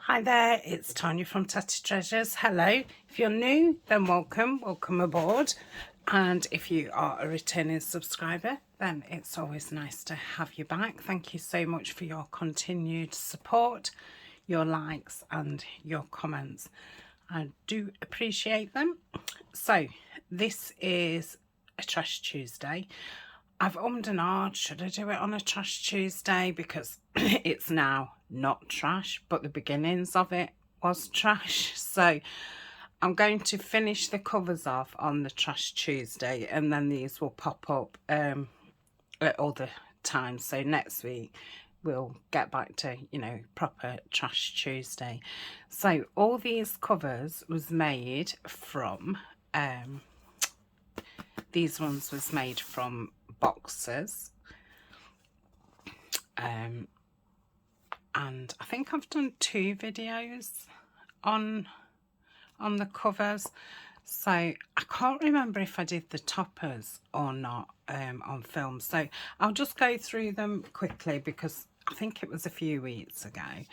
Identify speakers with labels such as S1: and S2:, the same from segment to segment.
S1: Hi there, it's Tania from Tatty Treasures. Hello. If you're new, then welcome aboard. And if you are a returning subscriber, then it's always nice to have you back. Thank you so much for your continued support, your likes and your comments. I do appreciate them. So this is a Trash Tuesday. I've ummed and ahed, should I do it on a Trash Tuesday? Because it's now not trash, but the beginnings of it was trash. So I'm going to finish the covers off on the Trash Tuesday, and then these will pop up at other times. So next week we'll get back to, you know, proper Trash Tuesday. So all these covers was made from these ones was made from boxes, and I think I've done 2 videos on the covers, so I can't remember if I did the toppers or not on film. So I'll just go through them quickly because I think it was a few weeks ago.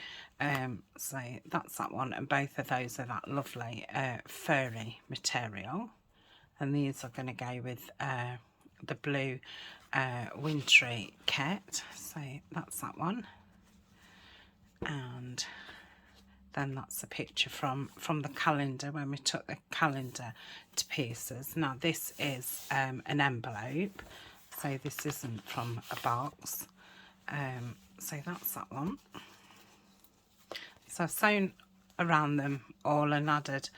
S1: So that's that one, and both of those are that lovely furry material, and these are going to go with the blue wintry kit. So that's that one, and then that's a picture from the calendar when we took the calendar to pieces. Now this is an envelope, so this isn't from a box. So that's that one. So I've sewn around them all and added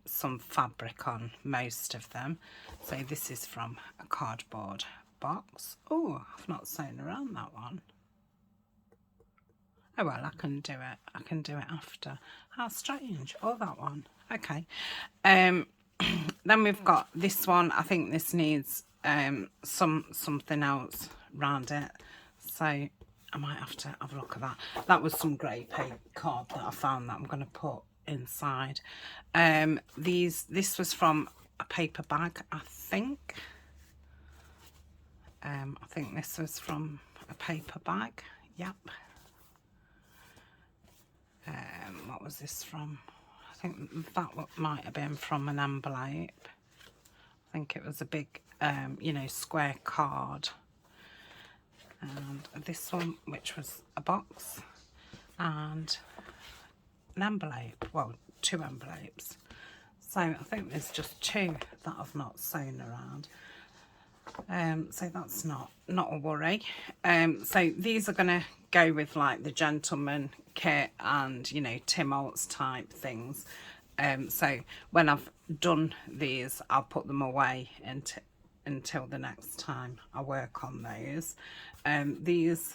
S1: some fabric on most of them. So this is from a cardboard box. Oh, I've not sewn around that one. Oh well, I can do it after. How strange. Oh, that one. Okay. Then we've got this one. I think this needs something else round it, so I might have to have a look at that. That was some grey paper card that I found that I'm going to put inside. This was from a paper bag, I think. I think this was from a paper bag. Yep. What was this from? I think that might have been from an envelope. I think it was a big, you know, square card. And this one, which was a box and an envelope. Well, 2 envelopes. So I think there's just 2 that I've not sewn around. So that's not a worry. So these are going to go with like the gentleman kit and, you know, Tim Holtz type things. So when I've done these, I'll put them away until the next time I work on those. These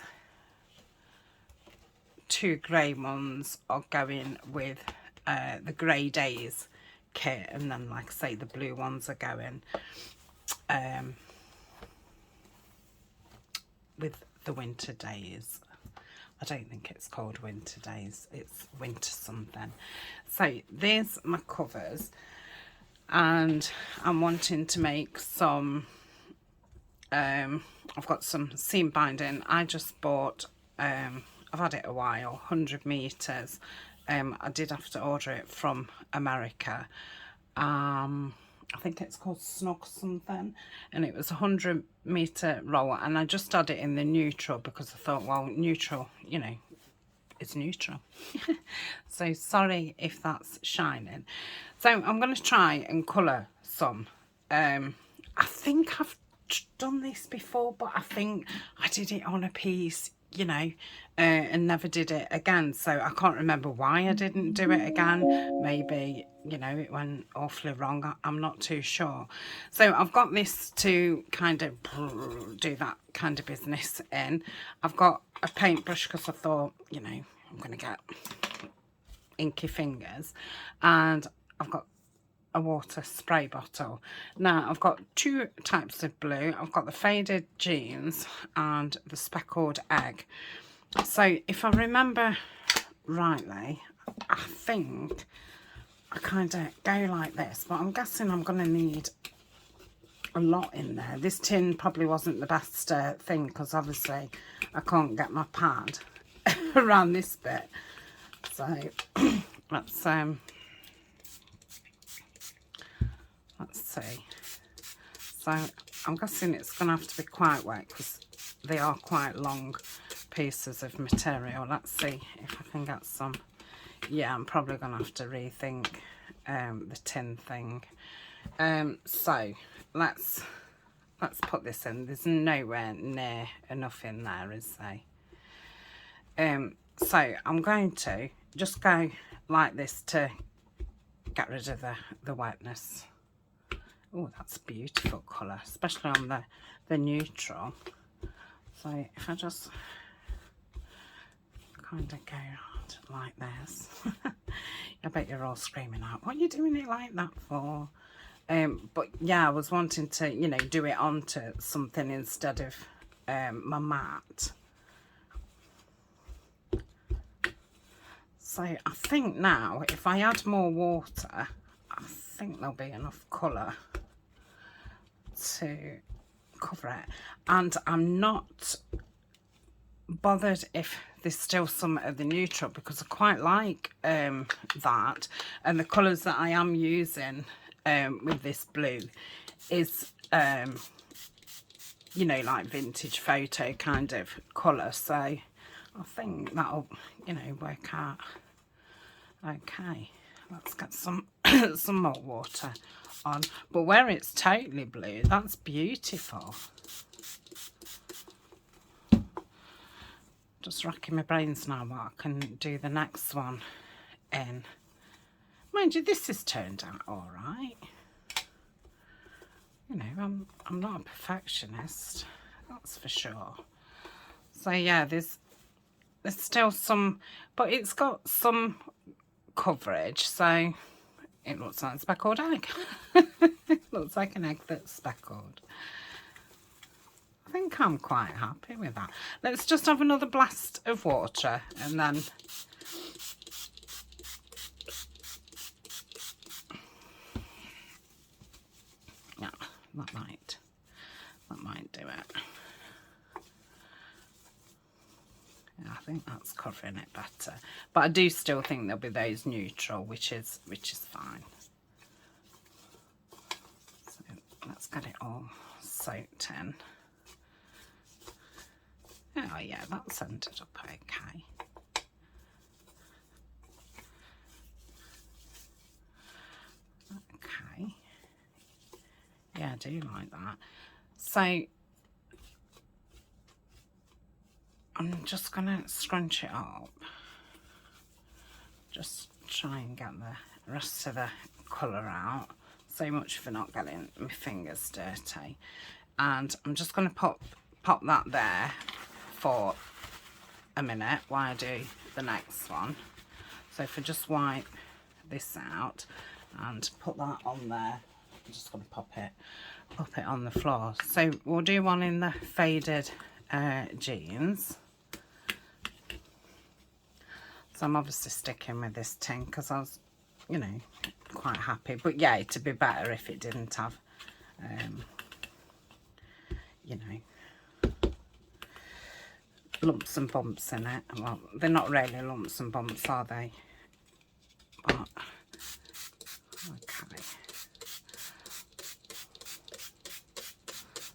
S1: 2 grey ones are going with the Grey Days kit, and then like I say, the blue ones are going with the Winter Days. I don't think it's called Winter Days, it's winter something. So there's my covers, and I'm wanting to make some I've got some seam binding. I just bought I've had it a while, 100 meters. I did have to order it from America. I think it's called Snug something, and it was a 100-meter roll, and I just had it in the neutral because I thought, well, neutral, you know, it's neutral. So sorry if that's shining. So I'm going to try and colour some. I think I've done this before, but I think I did it on a piece, you know, and never did it again. So I can't remember why I didn't do it again. Maybe, you know, it went awfully wrong. I'm not too sure. So I've got this to kind of do that kind of business in. I've got a paintbrush because I thought, you know, I'm going to get inky fingers, and I've got a water spray bottle. Now I've got 2 types of blue. I've got the faded jeans and the speckled egg. So if I remember rightly, I think I kind of go like this, but I'm guessing I'm going to need a lot in there. This tin probably wasn't the best thing, because obviously I can't get my pad around this bit. So let's see. So I'm guessing it's going to have to be quite wet because they are quite long pieces of material. Let's see if I can get some. Yeah, I'm probably going to have to rethink the tin thing. So let's put this in. There's nowhere near enough in there, is there? So I'm going to just go like this to get rid of the wetness. Oh, that's a beautiful colour, especially on the neutral. So if I just kind of go like this. I bet you're all screaming out, what are you doing it like that for? But yeah, I was wanting to, you know, do it onto something instead of my mat. So I think now, if I add more water, I think there'll be enough colour to cover it. And I'm not bothered if there's still some of the neutral, because I quite like that. And the colours that I am using with this blue is, you know, like vintage photo kind of colour. So I think that'll, you know, work out. Okay, let's get some some more water on. But where it's totally blue, that's beautiful. Just racking my brains now what I can do the next one in. Mind you, this has turned out all right. You know, I'm not a perfectionist, that's for sure. So yeah, there's still some, but it's got some coverage, so it looks like a speckled egg. It looks like an egg that's speckled. I think I'm quite happy with that. Let's just have another blast of water and then yeah, that might do it. Yeah, I think that's covering it better. But I do still think there'll be those neutral, which is fine. So let's get it all soaked in. Oh yeah, that's ended up okay. Okay. Yeah, I do like that. So I'm just gonna scrunch it up. Just try and get the rest of the colour out. So much for not getting my fingers dirty. And I'm just gonna pop that there for a minute while I do the next one. So if I just wipe this out and put that on there, I'm just going to pop it on the floor. So we'll do one in the faded jeans. So I'm obviously sticking with this tin because I was, you know, quite happy. But yeah, it'd be better if it didn't have, you know, lumps and bumps in it. Well, they're not really lumps and bumps, are they? But okay.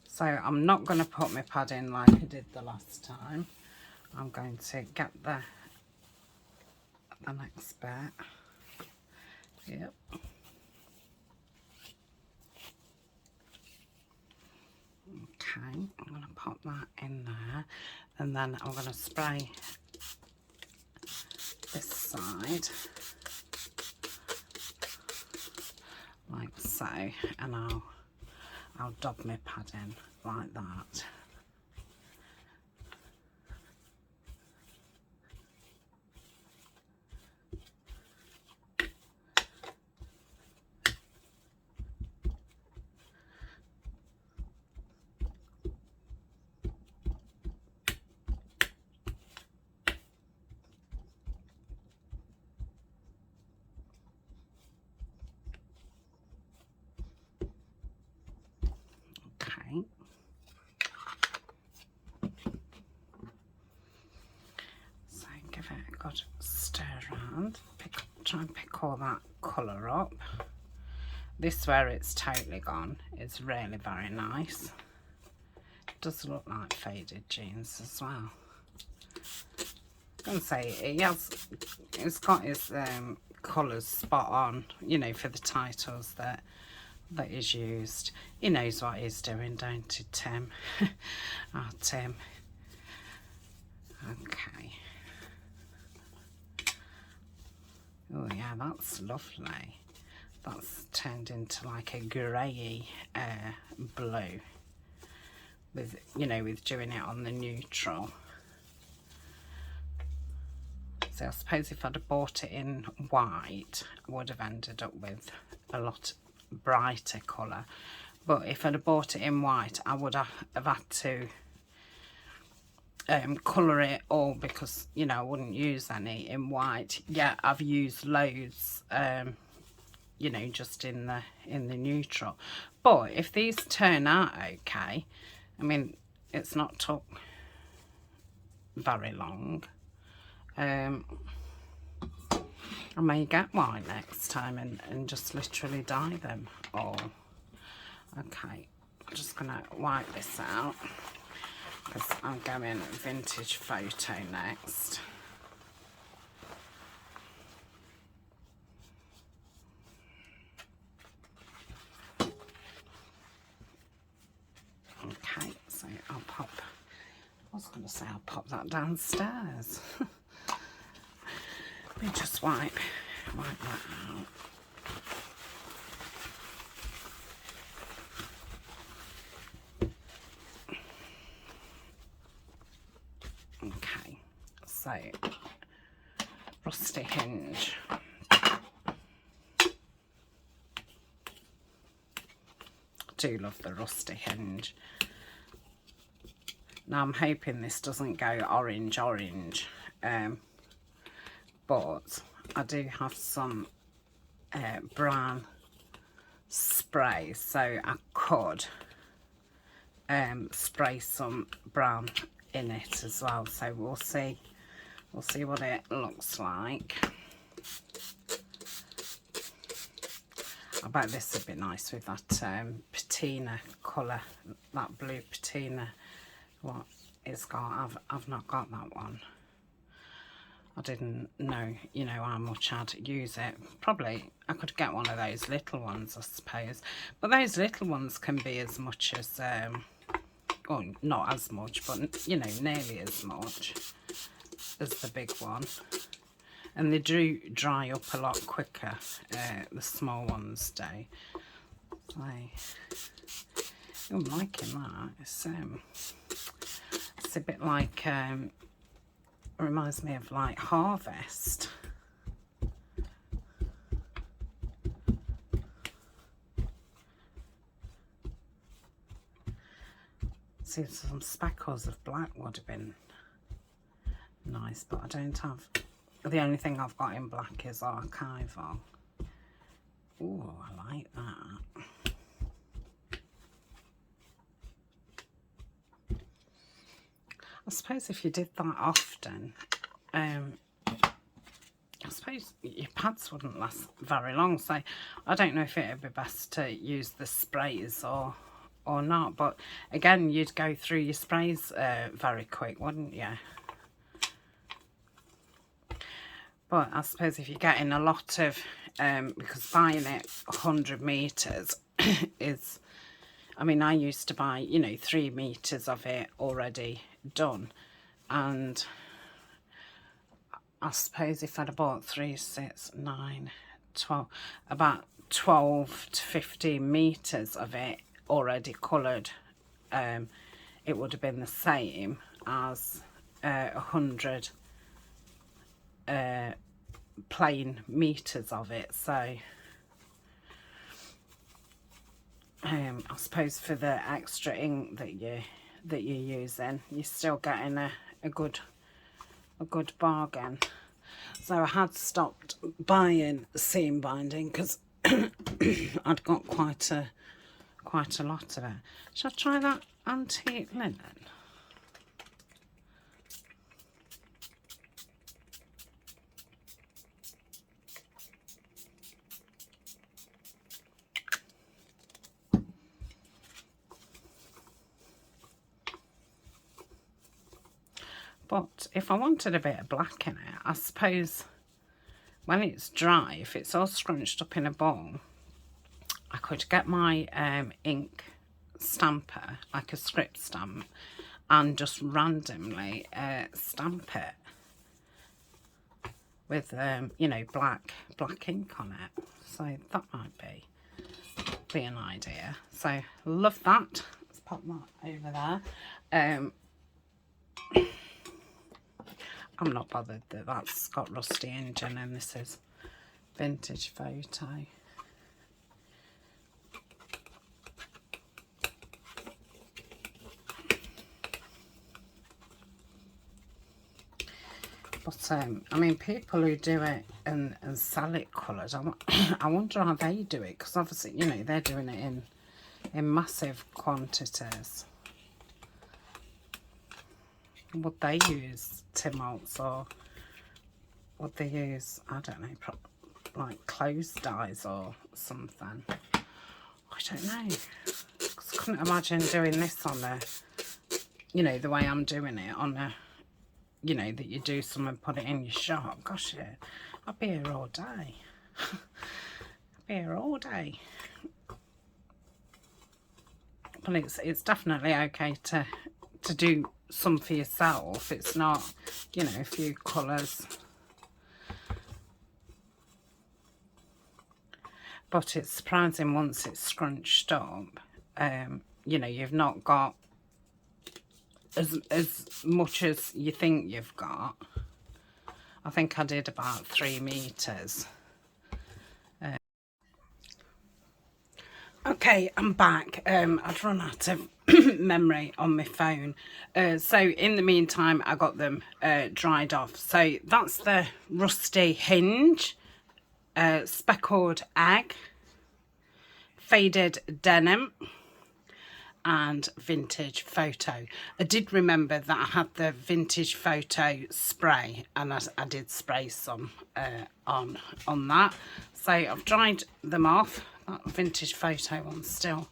S1: So I'm not going to put my pad in like I did the last time. I'm going to get the next bit. Yep. Okay, I'm going to pop that in there, and then I'm going to spray this side like so, and I'll dab my pad in like that. Okay. So give it a good stir. stir around, try and pick all that colour up. This, where it's totally gone, is really very nice. It does look like faded jeans as well. I'm going to say it's got his colours spot on, you know, for the titles that is used. He knows what he's doing, don't he, Tim? Oh, Tim. Okay. Oh yeah, that's lovely. That's turned into like a grey blue, with, you know, with doing it on the neutral. So I suppose if I'd have bought it in white, I would have ended up with a lot brighter colour. But if I'd have bought it in white, I would have had to colour it all, because, you know, I wouldn't use any in white. Yeah, I've used loads, you know, just in the neutral. But if these turn out okay, I mean, it's not took very long. I may get white next time and just literally dye them all. Okay, I'm just gonna wipe this out, because I'm going vintage photo next. Okay, so I'll pop, I was going to say I'll pop that downstairs. Let me just wipe that out. Okay, so rusty hinge. I do love the rusty hinge. Now I'm hoping this doesn't go orange, but I do have some brown spray, so I could spray some brown in it as well. So we'll see what it looks like. I bet this would be nice with that patina colour, that blue patina. What it's got, I've not got that one. I didn't know, you know, how much I'd use it. Probably I could get one of those little ones, I suppose. But those little ones can be as much as, well, not as much, but, you know, nearly as much as the big one. And they do dry up a lot quicker, the small ones do. So, I'm liking that. It's a bit like, reminds me of like Harvest. See, some speckles of black would have been nice, but I don't have, the only thing I've got in black is archival. Oh, I like that. I suppose if you did that often, I suppose your pads wouldn't last very long. So I don't know if it would be best to use the sprays or not. But again, you'd go through your sprays very quick, wouldn't you? But I suppose if you're getting a lot of, because buying it 100 metres is, I mean, I used to buy, you know, 3 meters of it already done, and I suppose if I'd have bought 3, 6, 9, 12, about 12 to 15 meters of it already coloured, it would have been the same as 100 plain meters of it. So I suppose for the extra ink that you're using, you're still getting a good bargain. So I had stopped buying seam binding because I'd got quite a lot of it. Shall I try that antique linen? But if I wanted a bit of black in it, I suppose when it's dry, if it's all scrunched up in a bowl, I could get my ink stamper, like a script stamp, and just randomly stamp it with you know, black ink on it. So that might be an idea. So love that. Let's pop that over there. I'm not bothered that that's got rusty engine and this is vintage photo. But I mean, people who do it and sell it coloured, I wonder how they do it, because obviously, you know, they're doing it in massive quantities. Would they use Timoltz, or would they use, I don't know, like clothes dyes or something? I don't know. I couldn't imagine doing this on a, you know, the way I'm doing it on a, you know, that you do some and put it in your shop. Gosh, yeah, I'd be here all day. I'd be here all day. But it's definitely okay to do some for yourself. It's not, you know, a few colours. But it's surprising once it's scrunched up, you know, you've not got as much as you think you've got. I think I did about 3 meters. Okay, I'm back. I'd run out of memory on my phone. So in the meantime, I got them dried off. So that's the rusty hinge, speckled egg, faded denim, and vintage photo. I did remember that I had the vintage photo spray, and I did spray some on that. So I've dried them off. That vintage photo one's still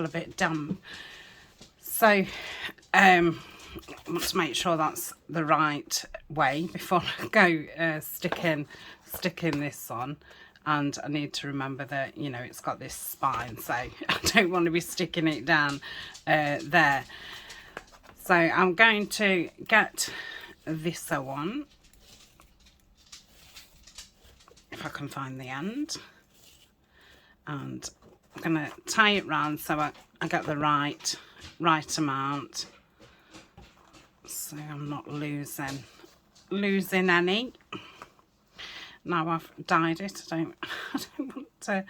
S1: a bit damp. So I want to make sure that's the right way before I go sticking this on. And I need to remember that, you know, it's got this spine, so I don't want to be sticking it down there. So I'm going to get this one, if I can find the end, and I'm going to tie it round so I get the right amount, so I'm not losing any. Now I've dyed it, I don't want to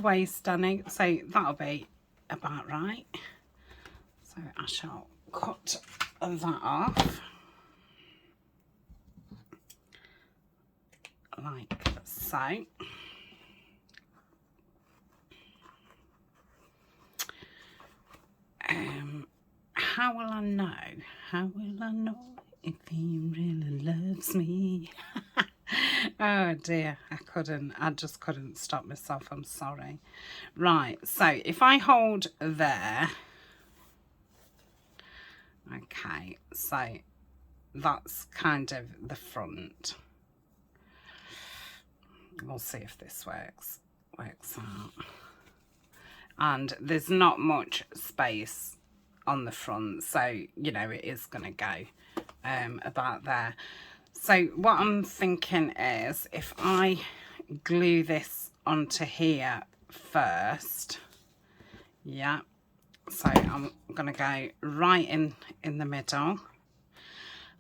S1: waste any, so that'll be about right. So I shall cut that off like so. How will I know? How will I know if he really loves me? Oh dear, I just couldn't stop myself, I'm sorry. Right, so if I hold there, okay, so that's kind of the front. We'll see if this works out. And there's not much space on the front, so you know it is going to go about there. So what I'm thinking is, if I glue this onto here first, yeah, so I'm going to go right in the middle.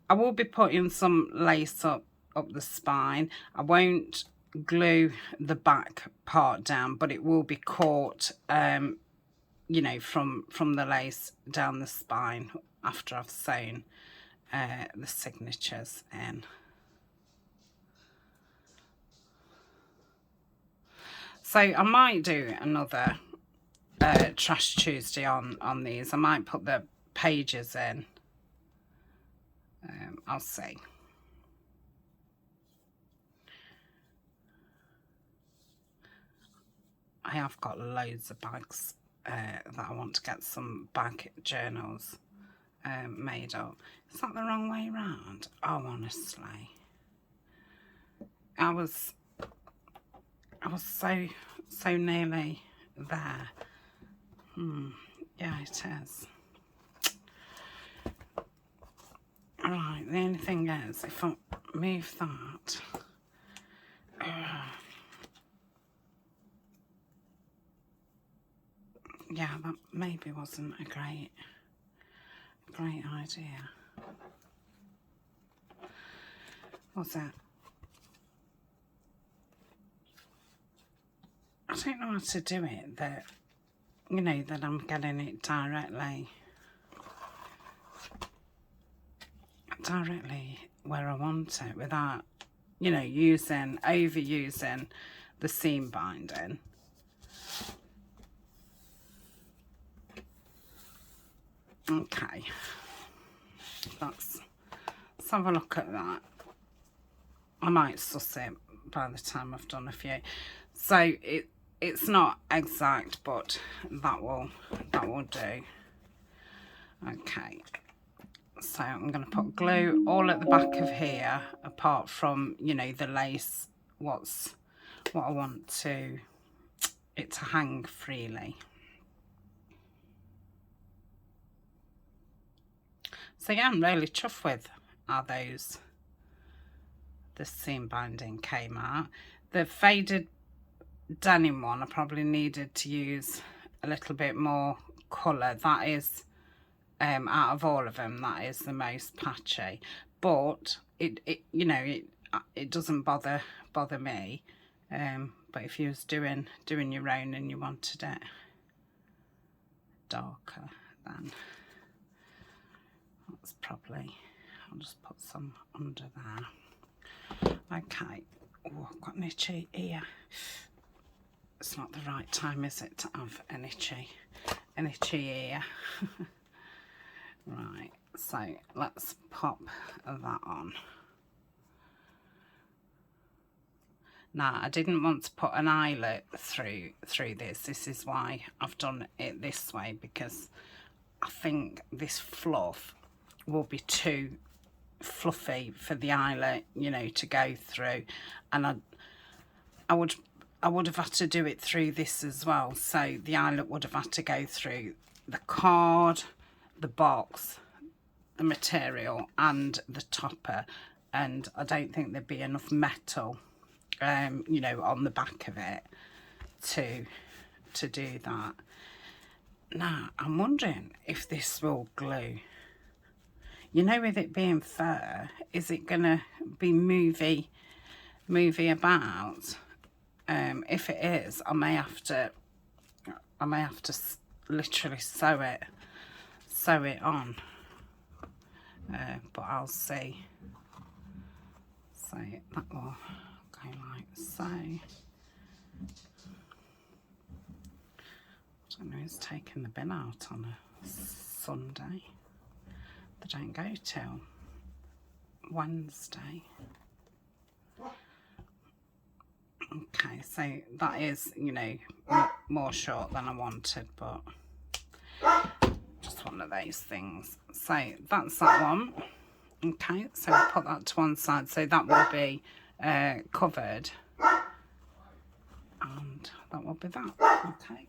S1: I will be putting some lace up the spine. I won't glue the back part down, but it will be caught, you know, from the lace down the spine after I've sewn the signatures in. So I might do another Trash Tuesday on these. I might put the pages in. I'll see. I have got loads of bags that I want to get some bag journals made up. Is that the wrong way round? Oh, honestly, I was so nearly there. Yeah, it is. Right, the only thing is, if I move that, yeah, that maybe wasn't a great idea, was it? I don't know how to do it, that, you know, that I'm getting it directly where I want it without, you know, overusing the seam binding. Okay, let's have a look at that. I might suss it by the time I've done a few. So it's not exact, but that will do. Okay, so I'm going to put glue all at the back of here, apart from, you know, the lace, what I want it to hang freely. So yeah, I'm really chuffed with how the seam binding came out. The faded denim one, I probably needed to use a little bit more colour. That is, out of all of them, that is the most patchy. But it you know, it doesn't bother me. But if you was doing your own and you wanted it darker, then that's probably, I'll just put some under there. Okay. Oh, I've got an itchy ear. It's not the right time, is it, to have an itchy ear? Right, so let's pop that on. Now, I didn't want to put an eyelet through this. This is why I've done it this way, because I think this fluff will be too fluffy for the eyelet, you know, to go through, and I would have had to do it through this as well. So the eyelet would have had to go through the card, the box, the material, and the topper, and I don't think there'd be enough metal, you know, on the back of it to do that. Now, I'm wondering if this will glue. You know, with it being fur, is it gonna be movey about? If it is, I may have to literally sew it on. But I'll see. So that will go like so. I don't know, it's taking the bin out on a Sunday. They don't go till Wednesday. Okay, so that is, you know, more short than I wanted, but just one of those things. So that's that one. Okay, so I'll put that to one side, so that will be covered, and that will be that. Okay.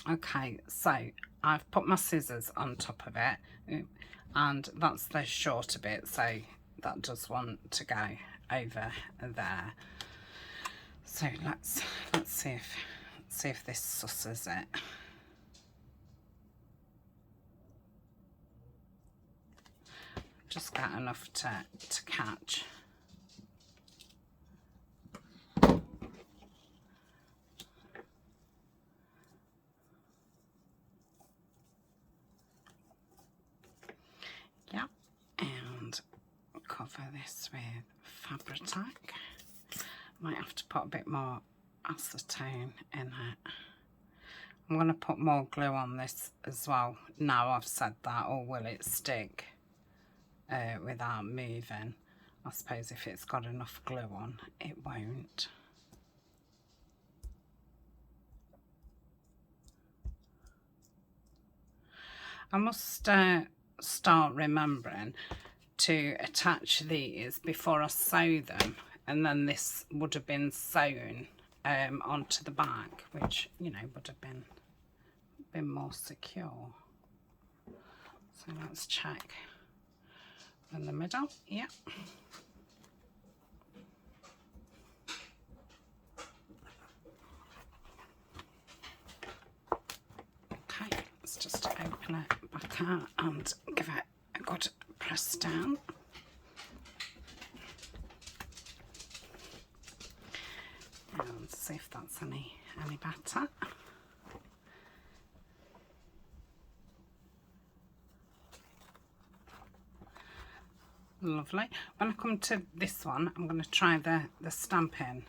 S1: Okay, so I've put my scissors on top of it, and that's the shorter bit, so that does want to go over there. So let's see if this susses it. Just get enough to catch. Yeah, and cover this with Fabri-Tac. Might have to put a bit more acetone in it. I'm going to put more glue on this as well. Now I've said that, or will it stick without moving? I suppose if it's got enough glue on, it won't. I must start remembering to attach these before I sew them, and then this would have been sewn onto the back, which, you know, would have been more secure. So let's check in the middle. Yeah. Okay, let's just open it back out and give it a good press down. And see if that's any better. Lovely. When I come to this one, I'm going to try the stamping.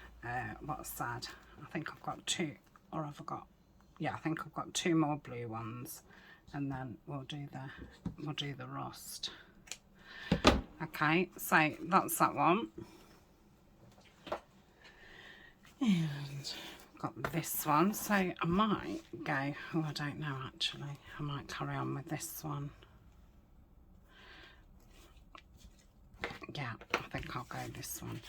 S1: What I said. I think I've got two, or have I got? Yeah, I think I've got two more blue ones, and then we'll do the rust. Okay, so that's that one. And got this one. So I might go. Oh, I don't know actually. I might carry on with this one. Yeah, I think I'll go this one.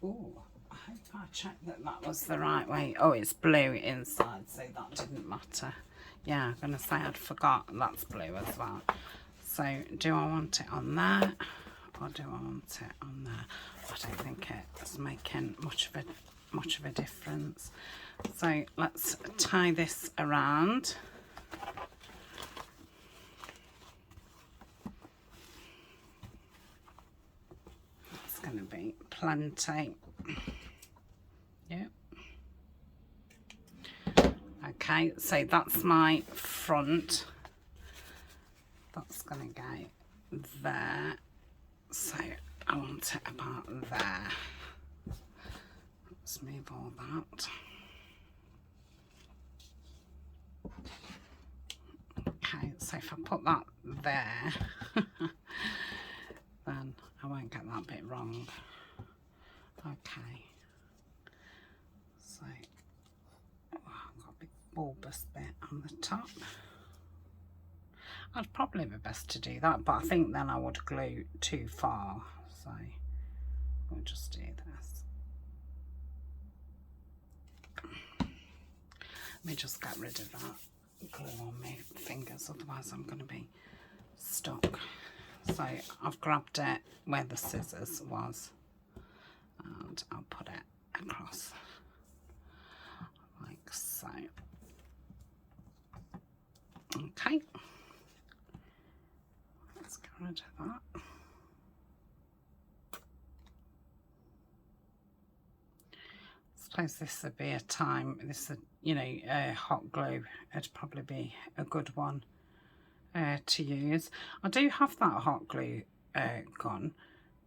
S1: Oh, I hope I checked that was the right way. Oh, it's blue inside, so that didn't matter. Yeah, I'm going to say I'd forgot that's blue as well. So, do I want it on there, or do I want it on there? I don't think it's making much of a difference. So, let's tie this around. Going to be plenty. Yep. Okay, so that's my front. That's going to go there. So I want it about there. Let's move all that. Okay, so if I put that there, then I won't get that bit wrong. Okay. So, oh, I've got a big bulbous bit on the top. I'd probably be best to do that, but I think then I would glue too far. So, we'll just do this. Let me just get rid of that glue on my fingers, otherwise I'm going to be stuck. So I've grabbed it where the scissors was, and I'll put it across like so. Okay, let's get rid of that. I suppose this would be a time, you know, hot glue would probably be a good one to use. I do have that hot glue gun,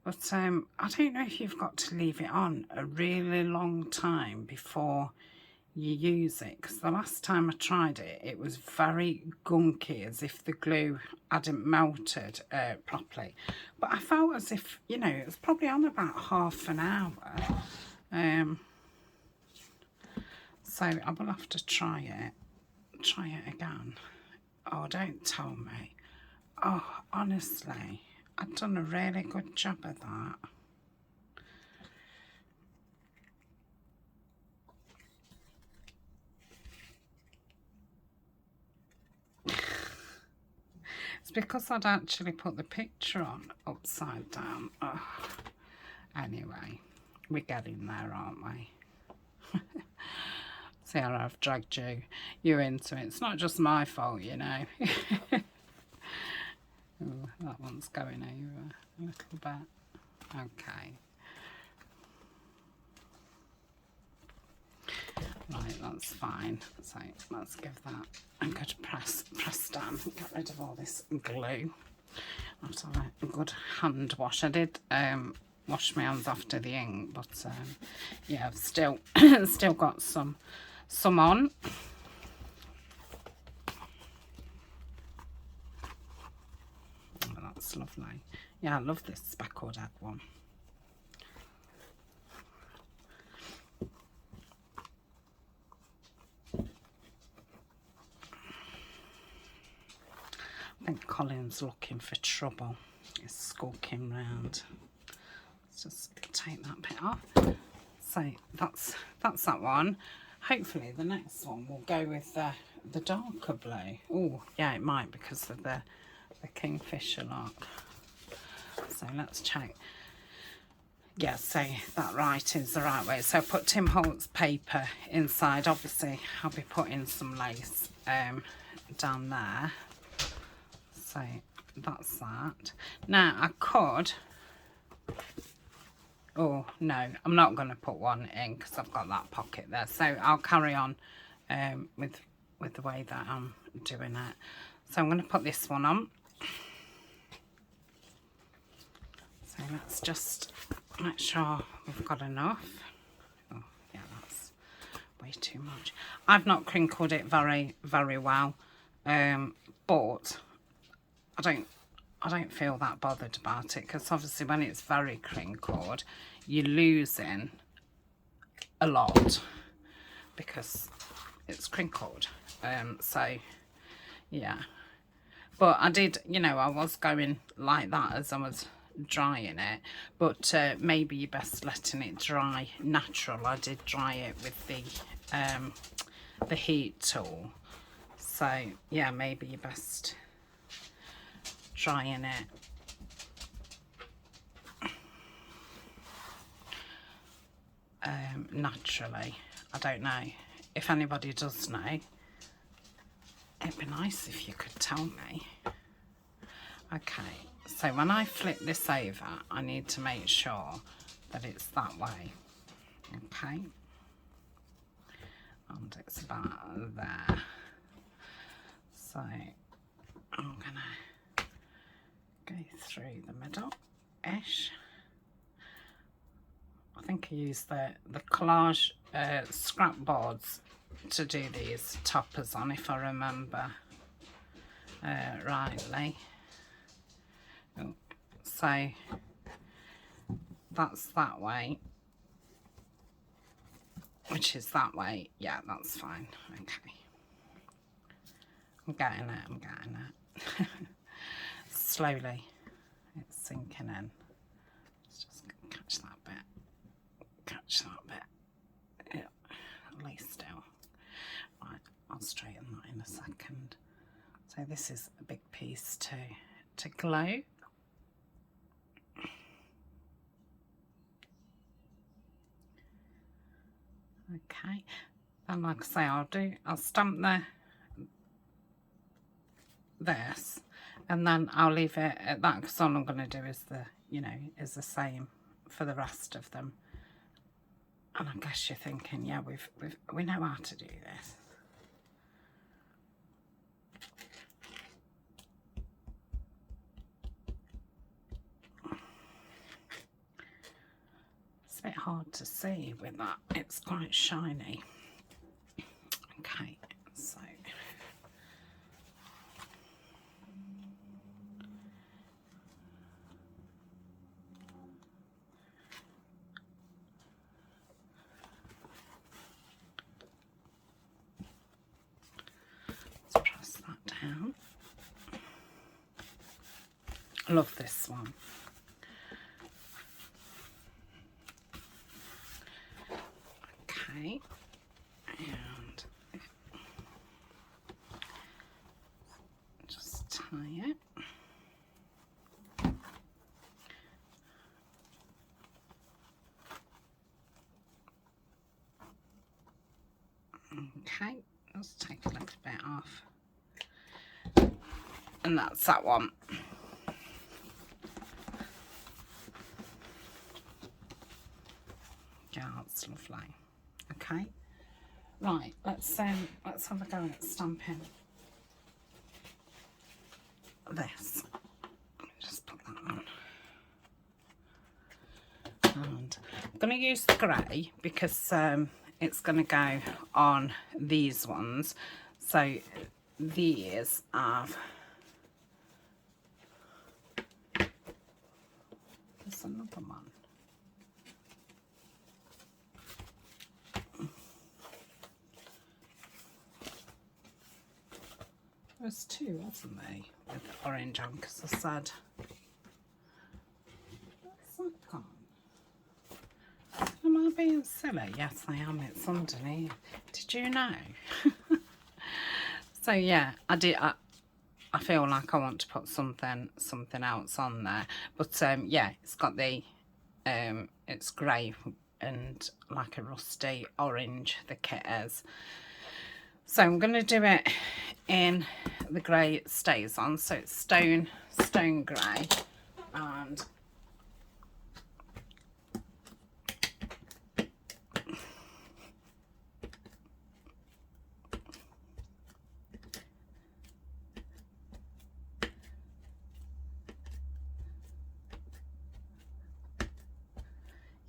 S1: but I don't know if you've got to leave it on a really long time before you use it, because the last time I tried it, it was very gunky, as if the glue hadn't melted properly. But I felt as if, you know, it was probably on about half an hour. So I will have to try it again. Oh, don't tell me. Oh, honestly, I've done a really good job of that. It's because I'd actually put the picture on upside down. Oh. Anyway, we're getting there, aren't we? See how I've dragged you into it. It's not just my fault, you know. Ooh, that one's going over a little bit. Okay. Right, that's fine. So let's give that a good press down. Get rid of all this glue. I have to have a good hand wash. I did wash my hands after the ink, but yeah, I've still got some on. Oh, that's lovely. Yeah, I love this speckled egg one. I think Colin's looking for trouble. He's skulking round. Let's just take that bit off. So that's that one. Hopefully the next one will go with the darker blue. Oh, yeah, it might because of the kingfisher lock. So let's check. Yeah, so that writing's the right way. So I put Tim Holtz paper inside. Obviously, I'll be putting some lace down there. So that's that. Now I could. Oh no, I'm not going to put one in because I've got that pocket there. So I'll carry on with the way that I'm doing it. So I'm going to put this one on. So let's just make sure we've got enough. Oh yeah, that's way too much. I've not crinkled it very well, but I don't feel that bothered about it because obviously when it's very crinkled, you're losing a lot because it's crinkled. So yeah, but I did, you know, I was going like that as I was drying it, but maybe you're best letting it dry natural. I did dry it with the heat tool, so yeah, maybe you're best drying it naturally. I don't know if anybody does know. It'd be nice if you could tell me. Okay, so when I flip this over, I need to make sure that it's that way. Okay, and it's about there. So I'm gonna go through the middle-ish. I think I used the collage scrap boards to do these toppers on, if I remember rightly. So that's that way, which is that way. Yeah, that's fine. Okay, I'm getting it. Slowly it's sinking in. Let's just catch that bit. Yeah, lay still. Right, I'll straighten that in a second. So this is a big piece to glue. Okay, and like I say, I'll stamp this, and then I'll leave it at that because all I'm going to do is is the same for the rest of them. And I guess you're thinking, yeah, we know how to do this. It's a bit hard to see with that. It's quite shiny. Okay, so let's press that down. I love this one. Okay, and just tie it. Okay, let's take a little bit off. And that's that one. Yeah, that's lovely. Okay, right, let's have a go at stamping this. Let me just put that on. And I'm going to use the grey because it's going to go on these ones. So these have, there's another one. There's two, wasn't there? with orange on because I said, what's that gone? Am I being silly? Yes, I am. It's underneath. Did you know? So yeah, I did. I feel like I want to put something else on there, but yeah, it's got the it's grey and like a rusty orange, the kit is. So I'm going to do it in the grey it stays on, so it's stone grey, and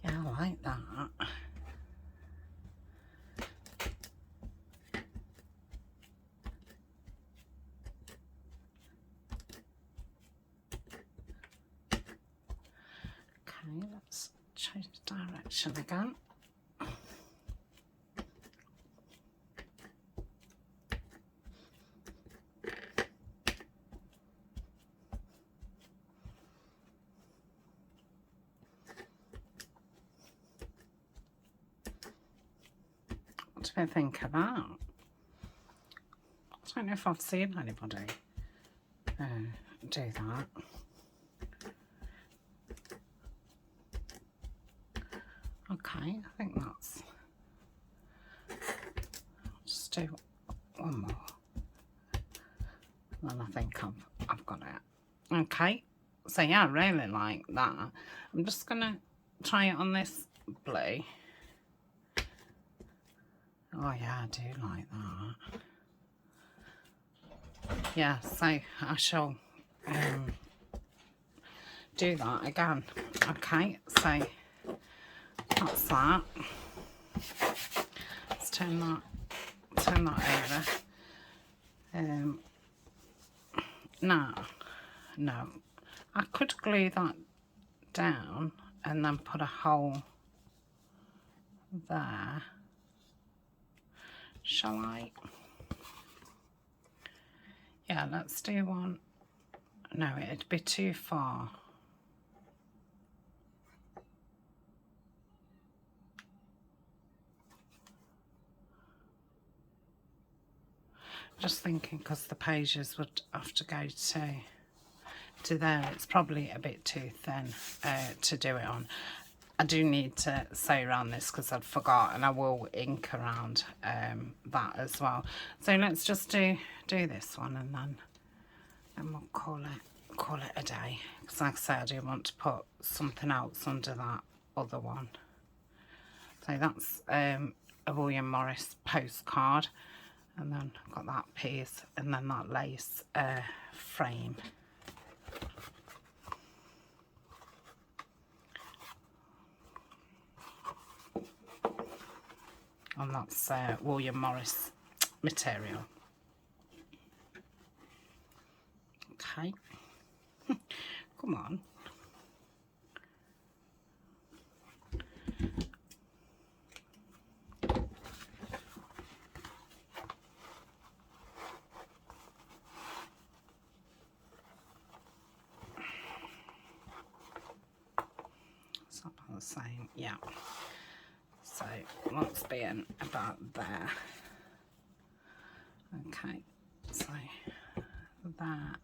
S1: yeah, I like that. Okay, let's change the direction again. What do I think of that? I don't know if I've seen anybody do that. Okay, I think that's, just do one more, and then I think I've got it. Okay, so yeah, I really like that. I'm just gonna try it on this blue. Oh yeah, I do like that. Yeah, so I shall do that again. Okay, so that's that. Let's turn that over. No, I could glue that down and then put a hole there. Shall I? Yeah, let's do one. No, it'd be too far. Just thinking, because the pages would have to go to there. It's probably a bit too thin to do it on. I do need to sew around this because I'd forgot, and I will ink around that as well. So let's just do this one, and then we'll call it a day. Because like I say, I do want to put something else under that other one. So that's a William Morris postcard. And then I've got that piece, and then that lace frame. And that's William Morris material. Okay. Come on. The same, yeah. So that's being about there. Okay, so that.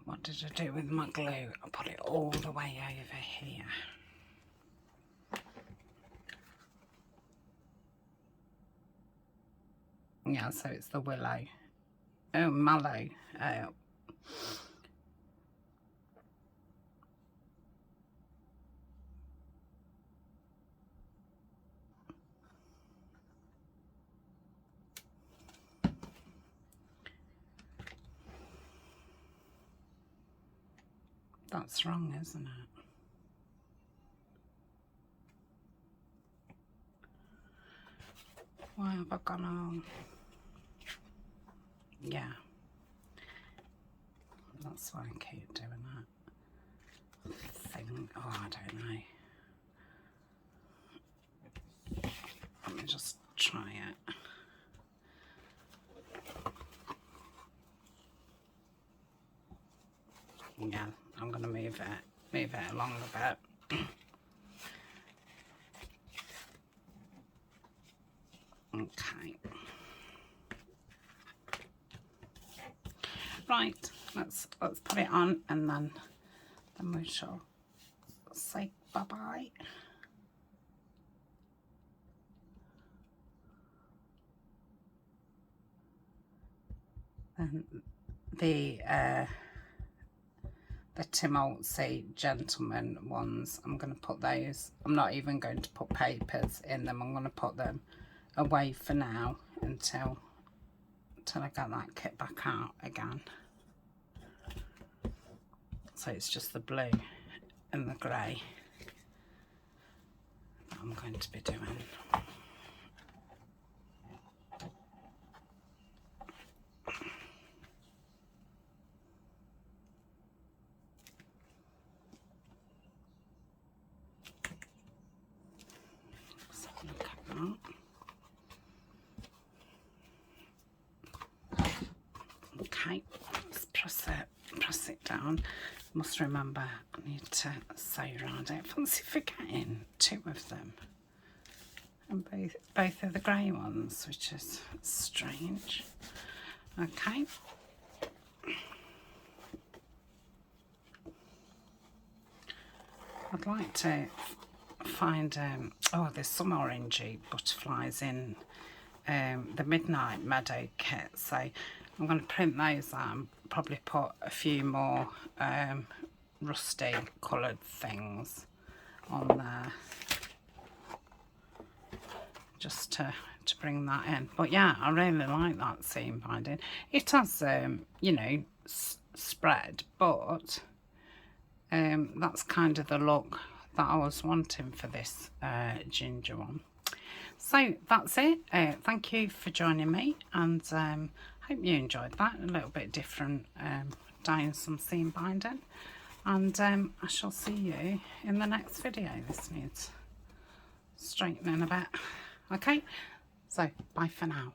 S1: What did I do with my glue? I put it all the way over here. Yeah, so it's the willow. Oh, mallow. That's wrong, isn't it? Why have I gone on? Yeah. That's why I keep doing that thing. Oh, I don't know. Let me just try it. Again, I'm going to move it along a bit. Okay. Right, let's put it on, and then we shall say bye-bye. And the Timoltzi gentleman ones, I'm going to put those, I'm not even going to put papers in them, I'm going to put them away for now until I get that kit back out again. So it's just the blue and the grey that I'm going to be doing. So look at that. Okay, let's press it down. Must remember I need to sew around it. Fancy forgetting 2 of them, and both of the grey ones, which is strange. Okay. I'd like to find oh, there's some orangey butterflies in the Midnight Meadow kit, so I'm going to print those out and probably put a few more rusty coloured things on there, just to bring that in. But yeah, I really like that seam binding. It has you know, spread, but that's kind of the look that I was wanting for this ginger one. So that's it. Thank you for joining me, and hope you enjoyed that. A little bit different, dyeing some seam binding, and I shall see you in the next video. This needs straightening a bit. Okay, so bye for now.